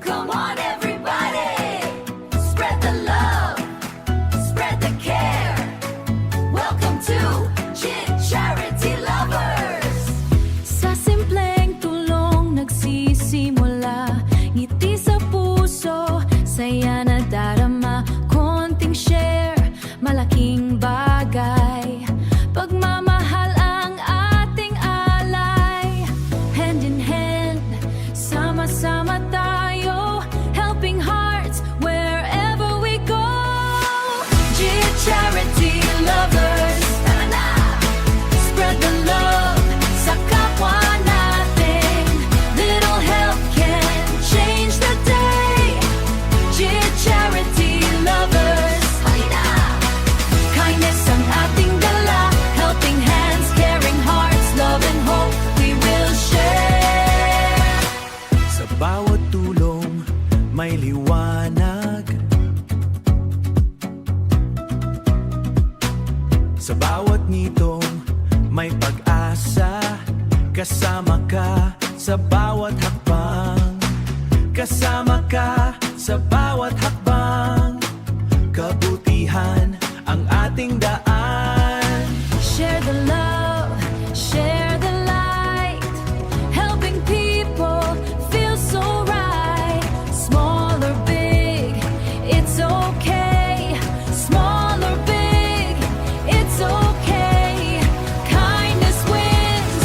Come on, everybody, spread the love, spread the care. Welcome to JID Charity Lovers. Sa simpleng tulong nagsisimula, ngiti sa puso, saya na darama, konting share, malaking bagay. Pagmamahal ang ating alay, hand in hand, sama-sama tayo, helping hearts wherever we go. JID Charity Lovers, tara na! Spread the love sa kapwa natin. Little help can change the day. JID Charity Lovers, halina! Kindness ang ating dala, helping hands, caring hearts, love and hope we will share. Sa bawat tulong may liwanag, sa bawat nitong may pag-asa. Kasama ka sa bawat hakbang, kasama ka sa bawat hakbang. Kabutihan ang ating daan. Share the love, share the light, helping people feel so right. Small or big, it's okay. Small or big, it's okay. Kindness wins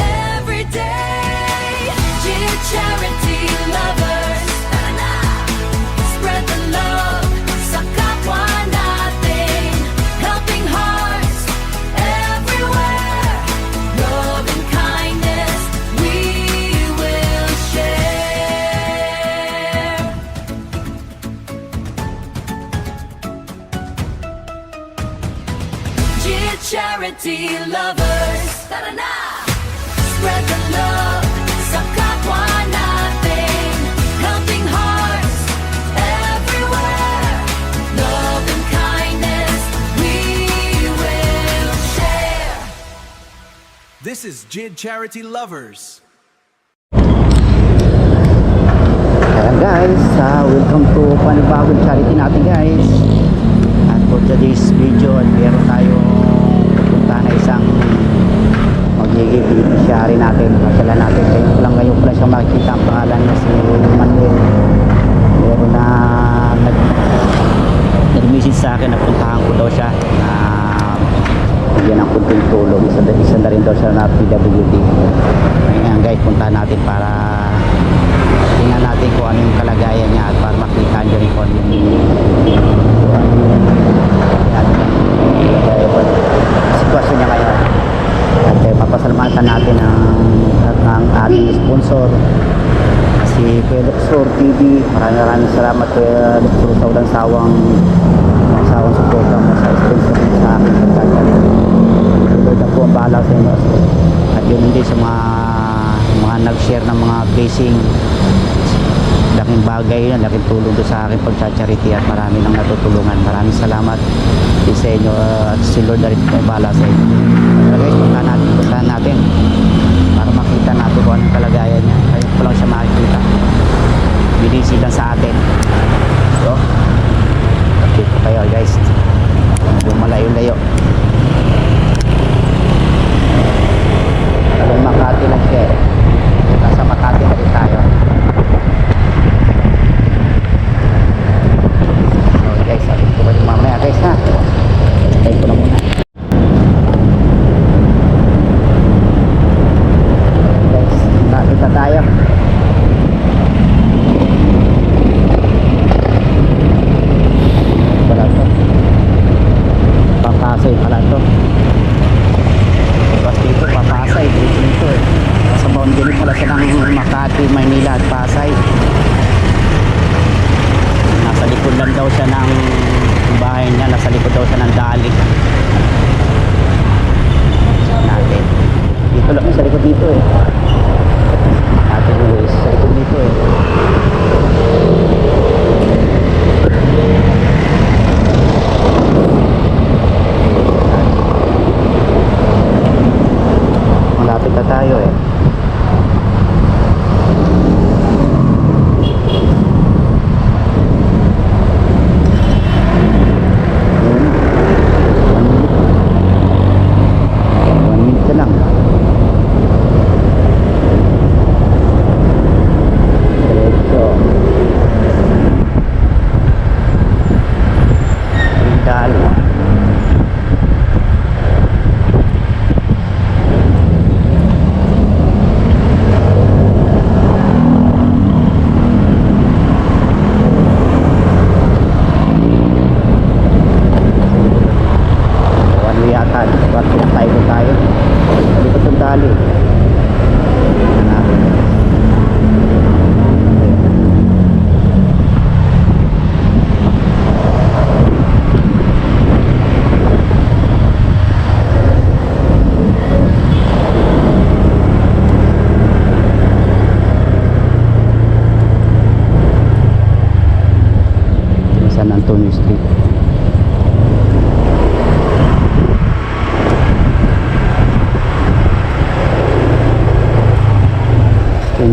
every day. JID Charity Lovers, tara na! Spread the love sa kapwa natin, helping hearts everywhere. Love and kindness we will share. JID Charity Lovers, tara na! Spread the love sa kapwa natin, helping hearts everywhere. Love and kindness we will share. This is JID Charity Lovers. Ayan guys, welcome to panibagong charity natin guys. At for today's video, meron tayong pupunta na isang magiging beneficiary natin. Masala natin, ngayon ko lang siya makikita. Ang pangalan niya si Manuel. Meron na nag-message sa akin na puntahan ko daw siya na bigyan ng kunting tulong. Isa na rin daw siya na PWD. Ayan guys, puntahan natin para tingnan natin kung ano yung kalagayan niya at para makita nyo rin kung ano yung sitwasyon niya ngayon. At papasalamatan natin ang ating sponsor, si Luxor TV. Maraming salamat kay Luxor sa walang sawang suporta mo sa sponsor sa akin. Lord na po ang bahala sa inyo. At yun hindi sa mga nag-share ng mga blessing, laking bagay yun, laking tulong doon sa akin pagcha-charity at marami nang natutulungan. Maraming salamat din sa inyo at si Lord na rin po ang bahala sa inyo. So guys, puntahan natin para makita natin kung anong kalagayan niya. Kaya ko lang siya makikita, binisi lang sa atin. So update ko kayo guys, yung malayo-layo. Talagang Makati lang siya, nasa Makati na rin tayo. So guys, update ko kayo mamaya guys ha. Tayo ko na muna guys, nakita tayo. Wala to, Papasay pala to. Tapos dito Papasay, dito eh. Nasa boundary pala siya ng Makati, Maynila at Pasay. Nasa likod lang daw siya ng bahay niya, nasa likod daw siya ng dali natin. Dito lang sa likod dito eh. Natin guys, sa likod dito eh. Malapit na tayo eh.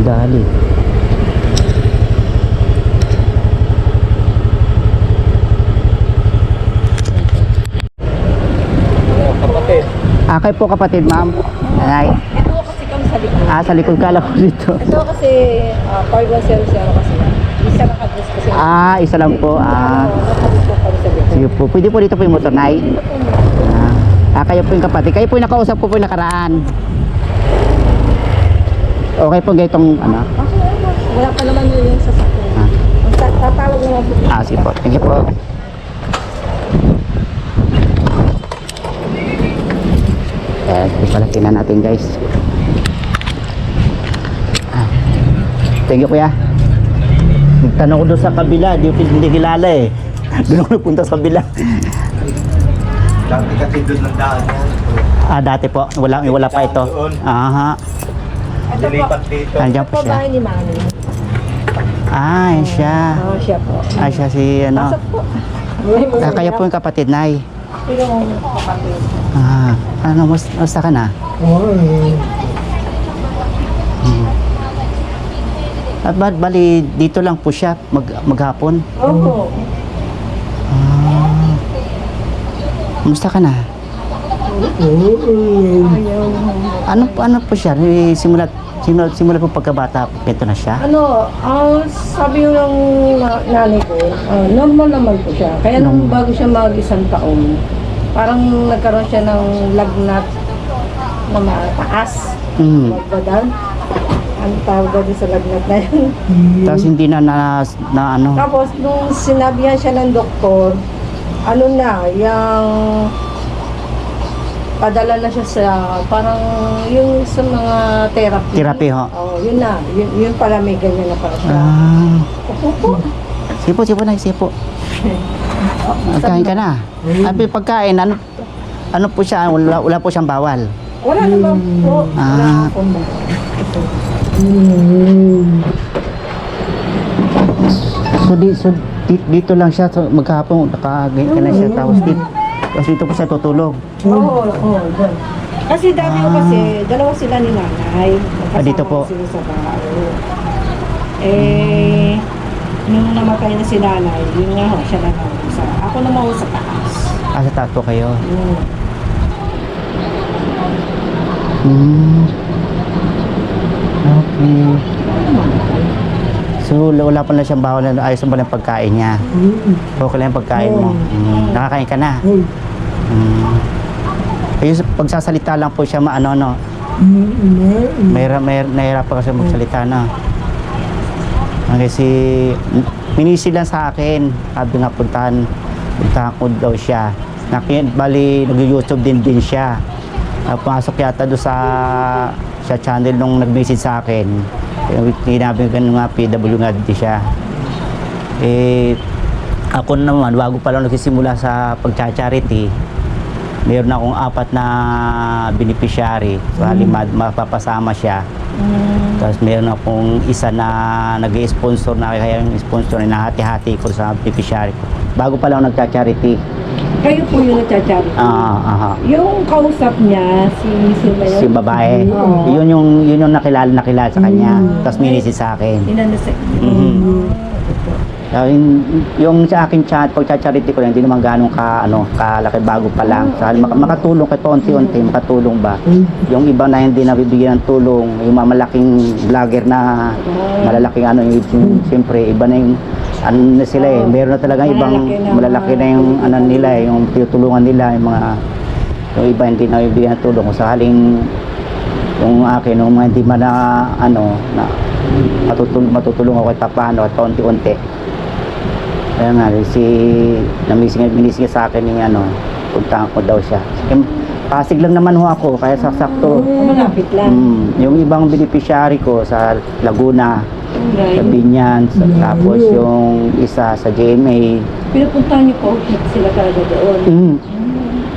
Dali. Kapatid. Kayo po kapatid, ma'am. Ay. Ito kasi kami sa likod. Sa likod ka lang po dito. Ito kasi 5100 kasi. Isa lang address kasi. Isa lang po. Nakabit po kami sa likod. Sige po. Pwede po dito po yung motor, Nay. Kayo po yung kapatid. Kayo po yung nakausap ko po yung nakaraan. Okay po ganitong ano. Wala pa naman yung sasakyan. Tatawag naman po. Sige po. Thank you po. Ipalakinan natin guys. Thank you kuya. Nagtanong ko doon sa kabila, hindi kilala eh. Doon ako nagpunta sa kabila. Dati kasi doon ng daan yan. Dati po, wala pa ito. Aha. Nilipat dito. Nandiyan po Ito po siya. bahay ni Mami. Yan siya. Siya po. Siya si ano. Pasok po. Kaya po yung kapatid, Nay. Pero kapatid. Musta ka na? At bali, dito lang po siya maghapon. Opo. Musta ka na? Ano po siya? Simula po pagkabata, pento na siya? Sabi yung nanay ko, normal naman po siya. Kaya nung bago siya mag-isang taon, parang nagkaroon siya ng lagnat na mataas. Magbadal. Ang tawag din sa lagnat na yun. Tapos hindi na ano? Tapos nung sinabihan siya ng doktor, yung padala na siya sa parang yung sa mga therapy. Therapy ho? Yun na. Yun pala may ganyan na para siya. Opo. Sipo na, sipo. Kain ka na. Abi pagkain, ano po siya? Wala po siyang bawal. Wala naman po. Wala akong So dito lang siya, so, maghapon nakagain ka na siya, tapos dito po siya tutulog. Oo, doon. Kasi dati ko kasi, dalawa sila ni nanay. Dito po. Sila sa bahay. Nung namatay na si nanay, yun nga ho, siya na lang sa. Ako naman ho sa taas. Sa taas po kayo. Mm. Okay. So wala pa na siyang bawal na ayos mo lang pagkain niya. Okay lang yung pagkain mo. Nakakain ka na. Ayun, pagsasalita lang po siya no. Nahihirapan kasi magsalita na. Kasi minisi lang sa akin. Sabi nga puntahan ko daw siya. Bali nag-YouTube din siya. Pumasok yata doon sa channel nung nag-visit sa akin. Tinabi ko nga PW nga din siya. Ako naman, bago pa lang nagsisimula sa pagcha-charity, meron akong 4 na beneficiary. So, mapapasama siya. Tapos meron akong isa na nag-sponsor na, kaya yung sponsor na hati-hati ko sa beneficiary ko. Bago pa lang nagcha-charity. Kayo po yung nagcha-charity. Yung kausap niya, si babae. Yun yung nakilala sa kanya. Tapos minisit sa akin. Yung sa akin pagcha-charity ko lang, hindi naman ganun kalaki, bago pa lang. Makatulong kahit unti-unti, makatulong ba. Yung iba na hindi nabibigyan ng tulong, yung mga malaking vlogger na malalaking siyempre, iba na yung na sila meron na talaga ibang malalaki na yung nila yung tinutulungan nila, yung iba hindi nabibigyan ng tulong. Kung sakaling yung akin, yung mga hindi man na matutulong ako kahit paano at unti-unti. Kaya nga, minising sa akin yung puntahan ko daw siya. Pasig lang naman ho ako, kaya sakto. Malapit lang. Yung ibang beneficiary ko sa Laguna, sa Binyan, tapos yung isa sa GMA. Pinupuntahan niyo po sila talaga doon.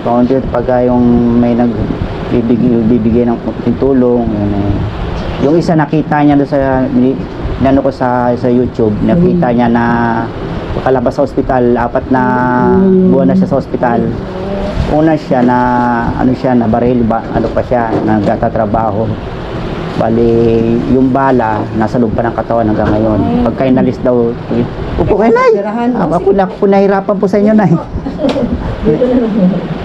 Kaunti pag yung may bibigay ng tulong, yung isa nakita niya doon sa YouTube, nakita niya na kalabas sa ospital, 4 na buwan na siya sa ospital. Una siya na na baril ba, pa siya, nagtatrabaho. Bali, yung bala, nasa loob pa ng katawan hanggang ngayon. Pagka inalis daw, upo kayo, Nay! Ako nahirapan po sa inyo, Nay.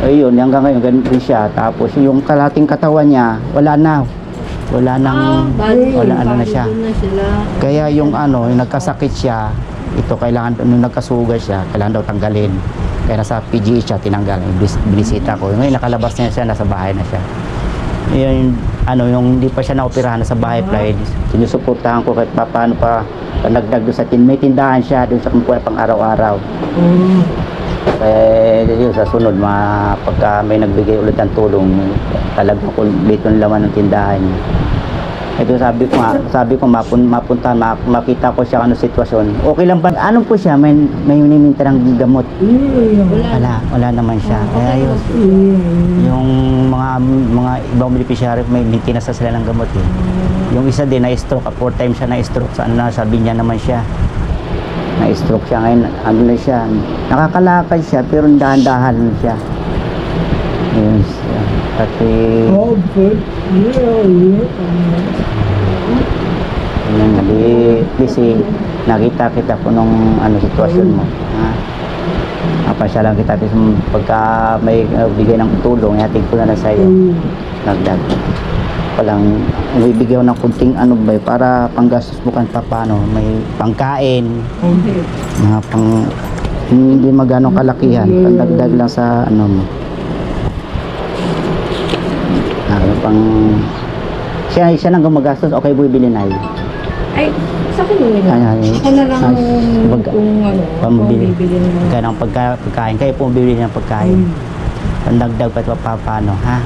Ayun, hanggang ngayon, ganun din siya. Tapos yung kalating katawan niya, wala na. Wala nang, wala ano na siya. Kaya yung ano, yung nagkasakit siya, ito kailangan, nung nagkasuga siya, kailangan daw tanggalin. Kaya nasa PGE siya, tinanggal. Binisita ko. Ngayon, nakalabas niya siya, nasa bahay na siya. Yung ano, yung hindi pa siya naoperahan sa bahay flight, sinusuportahan ko kahit paano pa nagdag doon sa may tindahan siya doon sa kumpuan pang araw-araw. Eh, yun, sa sunod, pagka may nagbigay ulit ng tulong, talagang dito ang laman ng tindahan niya. Ito sabi ko mapunta, makita ko siya ano sitwasyon. Okay lang ba? Ano po siya? May hiniminta ng gamot? Wala naman siya. Kaya yun, yung mga ibang beneficiary, may maintenance na sila ng gamot eh. Yung isa din, na-stroke, 4 times siya na-stroke. Saan na, sabi niya naman siya. Na-stroke siya ngayon, ano na siya. Nakakalakad siya, pero dahan-dahan na siya. Yun siya. Kasi... Kasi nakita kita po nung ano sitwasyon mo. Napasya lang kita kasi pagka may bigay ng tulong, ihatid ko na sa iyo. Nagdag. Palang bibigyan ng kunting ano ba para panggastos mo kan paano, may pangkain. Mga hindi magano kalakihan, pandagdag lang sa ano mo. Pang siya nang gumagastos, okay bibili na yun. Ay, sa akin yun. Ako na lang kung ano, pambili ng... ganang pagkain. Kayo po bibili ng pagkain. Pandagdag pa paano, ha?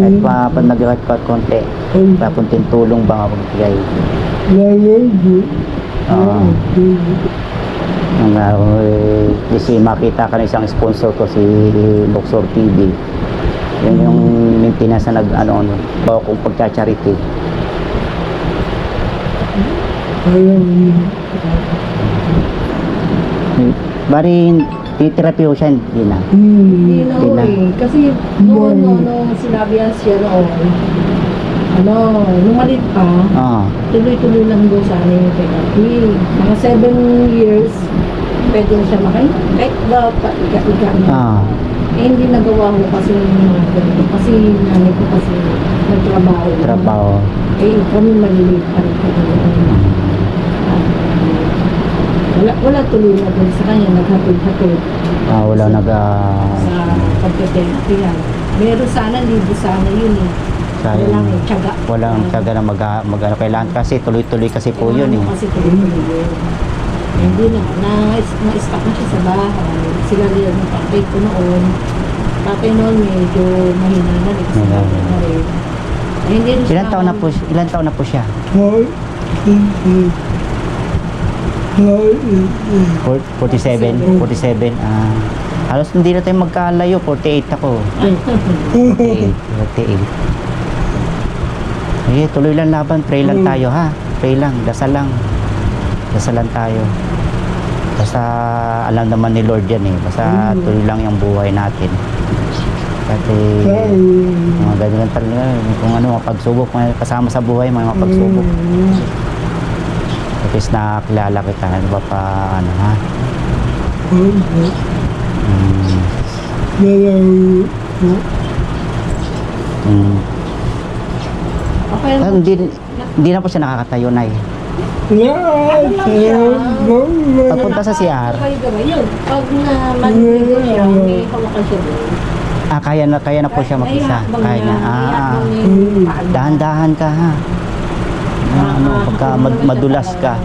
Kahit pa pandagdag pa konti. Papunting tulong ba magbigay? Kasi makita ka ng isang sponsor ko, si Boxer TV. Yun yung maintenance na kung pagcha-charity. Bari, titirapi ko siya, hindi na. Hindi na eh. Kasi noon, sinabi yan siya noon, nung malit pa, tuloy-tuloy lang doon sa amin yung therapy. Mga 7 years, pwede na siya kahit ba iga-iga na. Hindi nagawa ko kasi yung ganito. Kasi nanay ko kasi nagtrabaho. Kami maliliit pa rin kami. Wala tuloy na doon sa kanya, naghatid-hatid. Wala sa pagka-therapy yan. Meron sana, libo sana yun eh. Walang tiyaga. Walang tiyaga na mag-ano kailangan kasi tuloy-tuloy kasi po yun eh. Kasi tuloy-tuloy. Hindi na-stuck na siya sa bahay. Sila rin ang tatay ko noon. Tatay noon medyo mahina na rin. Kasi na rin. Hindi rin Ilan taon na po siya? 47. Halos hindi na tayo magkalayo. 48 ako. 48. Tuloy lang laban. Pray lang tayo, ha? Pray lang. Dasal lang. Dasalan tayo. Basta alam naman ni Lord yan eh. Basta tuloy lang yung buhay natin. Kasi mga ganyan talaga. Kung ano, mapagsubok. Kasama sa buhay, mga mapagsubok. At least nakakilala kita. Ano ba pa, ano ha? Hindi na po siya nakakatayo na eh. Pagpunta sa CR. Pag na-manligo siya, may hawakan siya doon. Kaya na po siya mag-isa. Kaya niya. Dahan-dahan ka ha. Pagka madulas ka.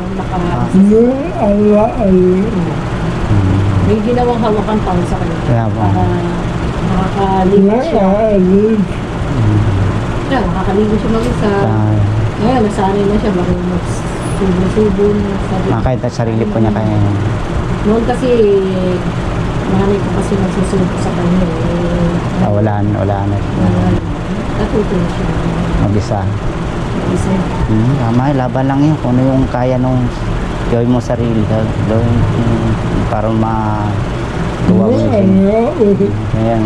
May ginawang hawakan pa sa kanya. Kaya po. Nakakaligo siya. Nakakaligo siya mag-isa. Ngayon, nasanay na siya bago magsubo na. Kahit at sarili po niya kaya. Noon kasi, nanay ko kasi nagsusubo sa kanya. Wala na. Natuto na siya. Mag-isa. Isa. Tama, laban lang yun. Kung ano yung kaya nung gawin mo sarili. Gawin para matuwa mo yun. Kaya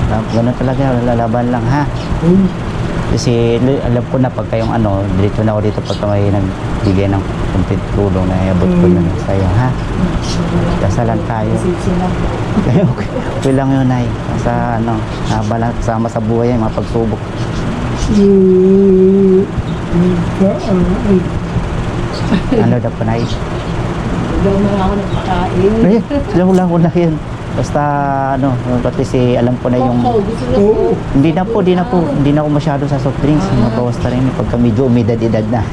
Ganun talaga, lalaban lang ha. Kasi alam ko na pagka yung ano, dito na ako dito pagka may nagbigay ng kunting tulong na iabot ko na sa'yo ha. Kasalan tayo. Okay, okay lang yun ay. Sa ano, nabalang kasama sa buhay yan, mga pagsubok. Ano daw pa na Daw na ako nagpakain. eh, lang ko na yun. Basta ano, pati si alam ko na yung Gusto niyo po. hindi na ako masyado sa soft drinks. Mabawas na rin pagka medyo umidad-edad na.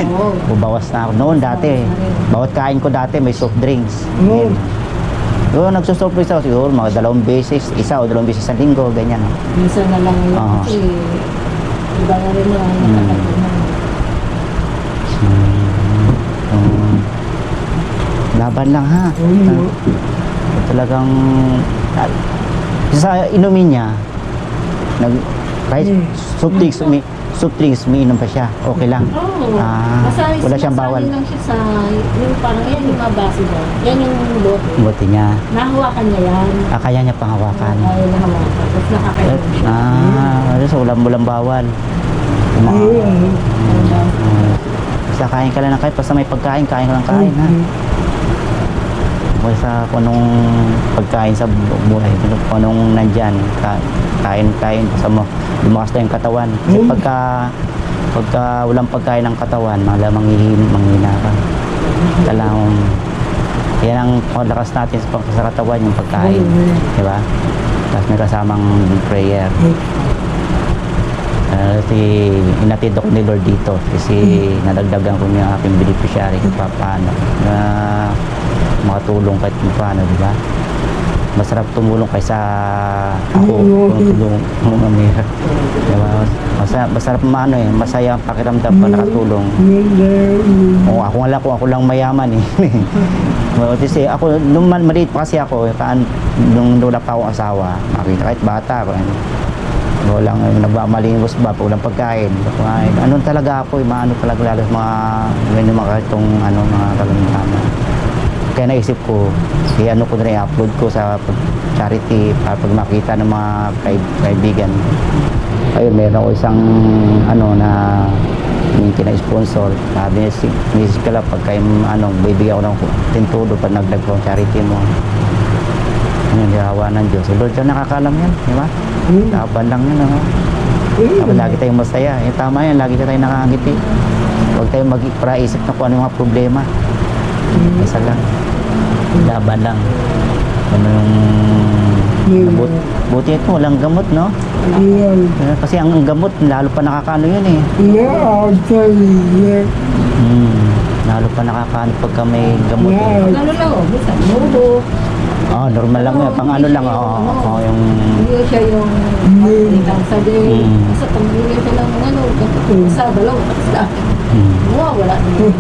Oo. Bubawas na ako. Noon dati, bawat kain ko dati may soft drinks. Ngayon, so, nagsusurprise ako siguro mga 2 beses, 1 o 2 beses sa linggo, ganyan. Minsan na lang yun Oo. kasi iba na rin na nakakatunan. Laban lang ha. Talagang sa inumin niya kahit soft drinks umiinom pa siya, okay lang. Oo. Ah, wala siyang bawal. lang siya sa, yung parang yan yung mabase ba? Yan yung bote. Buti niya. Nahawakan niya yan. Kaya niya panghawakan. Ay, nahawakan. Tapos nakakainom siya. So walang bawal. Basta kain ka lang ng kain, basta may pagkain, kain ka lang kain ha. Basta kung anong pagkain sa buhay, kung anong nandyan, kain, basta mo, lumakas na yung katawan. Kasi pagka walang pagkain ng katawan, malamang manghina ka. Talagang, yan ang paglakas natin sa katawan, yung pagkain. Diba? Tapos may kasamang prayer. Kasi inatid ako ni Lord dito kasi nadagdagan ko yung aking beneficiary kung paano na makatulong kahit kung paano, di ba? Masarap tumulong kaysa ako kung tulong mo mamira. Diba? Masarap maano eh, masaya ang pakiramdam pa nakatulong. O ako nga lang kung ako lang mayaman eh. Kasi ako, nung maliit pa kasi ako, nung wala pa akong asawa, makita kahit bata ko. Walang nagmamalimos ba, walang pagkain. Ano talaga ako, maano talaga lalo sa mga itong ano, mga kalamdaman. Kaya naisip ko, ano ko na rin, upload ko sa charity para pag makita ng mga kaibigan. Ayun, meron ako isang ano na yung kina-sponsor. Sabi niya, misis ka lang pagka ano, bibigyan ko ng tintudo pag nagdag ko charity mo. Ano, dihawa ng Diyos. Lord, siya nakakalam yan, di ba? Laban lang yun, ano? Dapat lagi tayong masaya. Eh, tama yan, lagi tayong nakangiti. Huwag tayong mag-isip na kung ano yung mga problema. Isa lang. Laban lang. Ano yung... Buti ito, walang gamot, no? Kasi ang gamot, lalo pa nakakaano yun eh. Lalo pa nakakaano pagka may gamot eh. Ano lang, minsan mubo. Normal lang yun. Pang ano lang, yung... Hindi siya yung itang sabi. Kasi pamilya siya lang ano, sa dalawa, tapos lang. Wala din.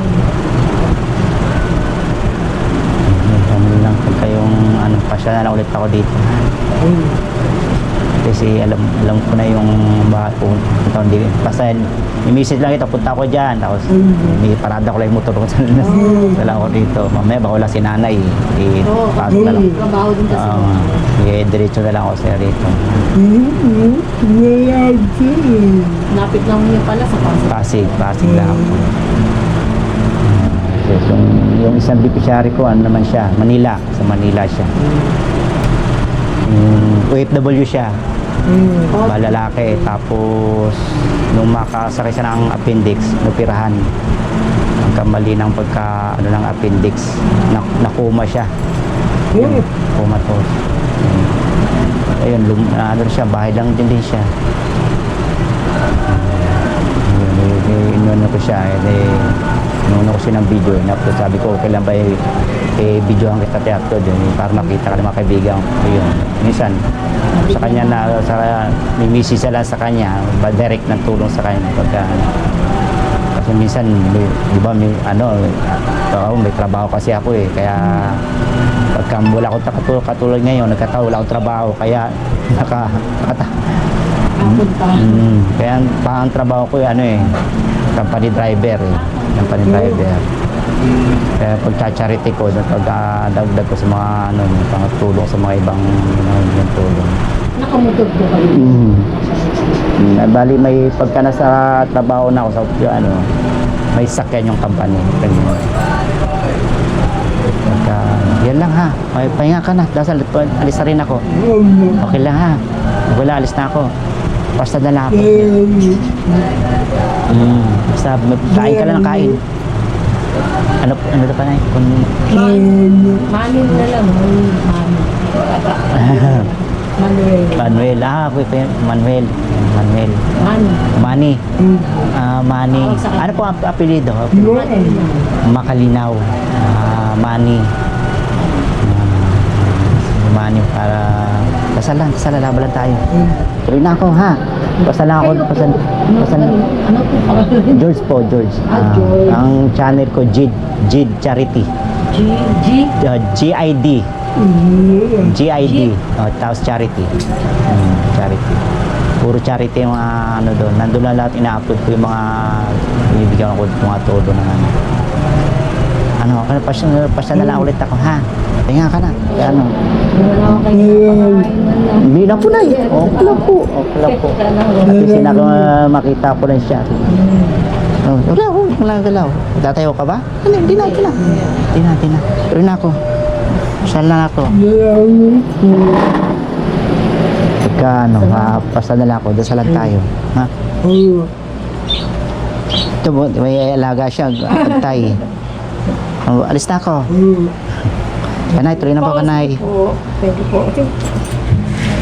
Ano lang, pagka yung ano, pasya na ulit ako dito. Kasi alam ko na yung bahay ko. Basta i-message lang ito, punta ako dyan. Tapos may parada ko lang yung motor ko sa lang ako dito. Mamaya baka wala si nanay. Pasok na lang. Trabaho din kasi. Diretso na lang ako sa rito. Napit lang niya pala sa Pasig. Pasig lang ako. Yes, yung isang beneficiary ko, ano naman siya, Manila. Sa Manila siya. OFW siya. Malalaki. Tapos, nung makasakay siya ng appendix, napirahan. Ang kamali ng ano ng appendix, nakuma siya. Comatose. Ayun, ano siya, bahay lang din siya. Inuno ko siya, inuno ko siya ng video. Sabi ko, okay lang ba videohan kita teatro din para makita ka ng mga kaibigan. Ayun, minsan sa kanya na may message sila sa kanya, direct ng tulong sa kanya pagka kasi minsan di ba may trabaho kasi ako eh, kaya pagka wala akong katulad ngayon, wala akong trabaho, kaya kaya ang trabaho ko company driver kaya pagcha-charity ko, pagdagdag ko sa mga pangtulong sa mga ibang tulong. Nakamutog po kayo. Bali may pagka nasa trabaho na ako sa ano, may sakyan yung company. Ganyan. Pagka, yan lang ha. May pahinga ka na. Dasal, alis na rin ako. Okay lang ha. Wala, alis na ako. Basta na lang ako. Basta kain ka lang ng kain. Ano na pa na kung Manin na lang. Manuel. Manuel, ako pa yun. Manuel. Manny. Manny. Ano po ang apelido? Makalinaw. Manny. Manny para dasal lang, laban lang tayo. Tuloy na ako ha. Pasal lang ako. Pasal. Ano po pangalan? George po, George. George. Ang channel ko, Jid Charity. GID. GID. Tapos charity. Charity. Puro charity yung mga ano doon. Nandun na lahat ina-upload ko yung mga binibigyan ko mga todo na ano. Ano, pasya na lang ulit ako ha. Tinga ka na. Ano? Wala ako kayo napakain man lang. Hindi na po na eh. Okay lang po. At least makita ko lang siya. Wala galaw. Tatayo ka ba? Hindi na. Pero na ako. Saan lang ako? Pagka ano, pasta na lang ako. Dasalan tayo. Ha? Ito po, may alaga siya. Pagtay. Alis na ako. Kanay, tuloy na ba kanay? Pwede po.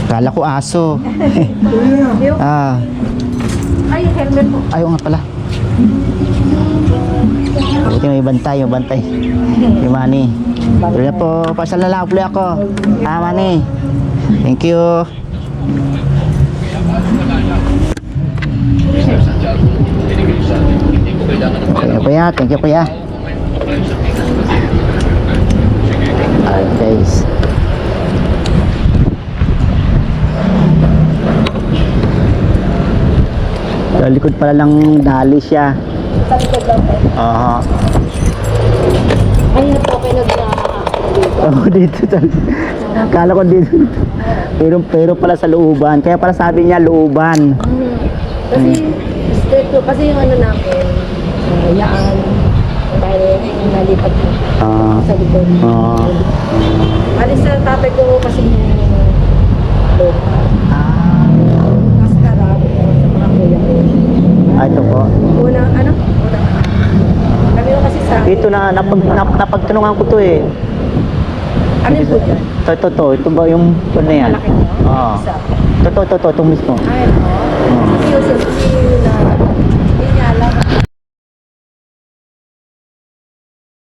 Kala ko aso. Ay, helmet po. Ayaw nga pala. Buti may bantay. Yung Manny. Tuloy na po, pasal na lang ulit ako. Manny. Thank you. Okay, kuya. Thank you, kuya. Alright, guys. Sa likod pala lang dali siya. Sa likod lang po. Aha. Ay, po kayo dito. Oh, dito talaga. Kala ko dito. Pero pala sa looban. Kaya pala sabi niya looban. Kasi, straight po. Kasi yung ano namin, yaan. Dahil nalipat po. Sa likod. Alis sa tatay ko kasi yung loob. Kaskarap. Sa mga kuya ko. Ito po. Unang, ano? Kami yung kasi sa... Dito na napagtanungan ko to eh. Ano po dyan? Ito ba yung ano yan? Malaki to? Oo. Isa. Ito mismo. Ay, po.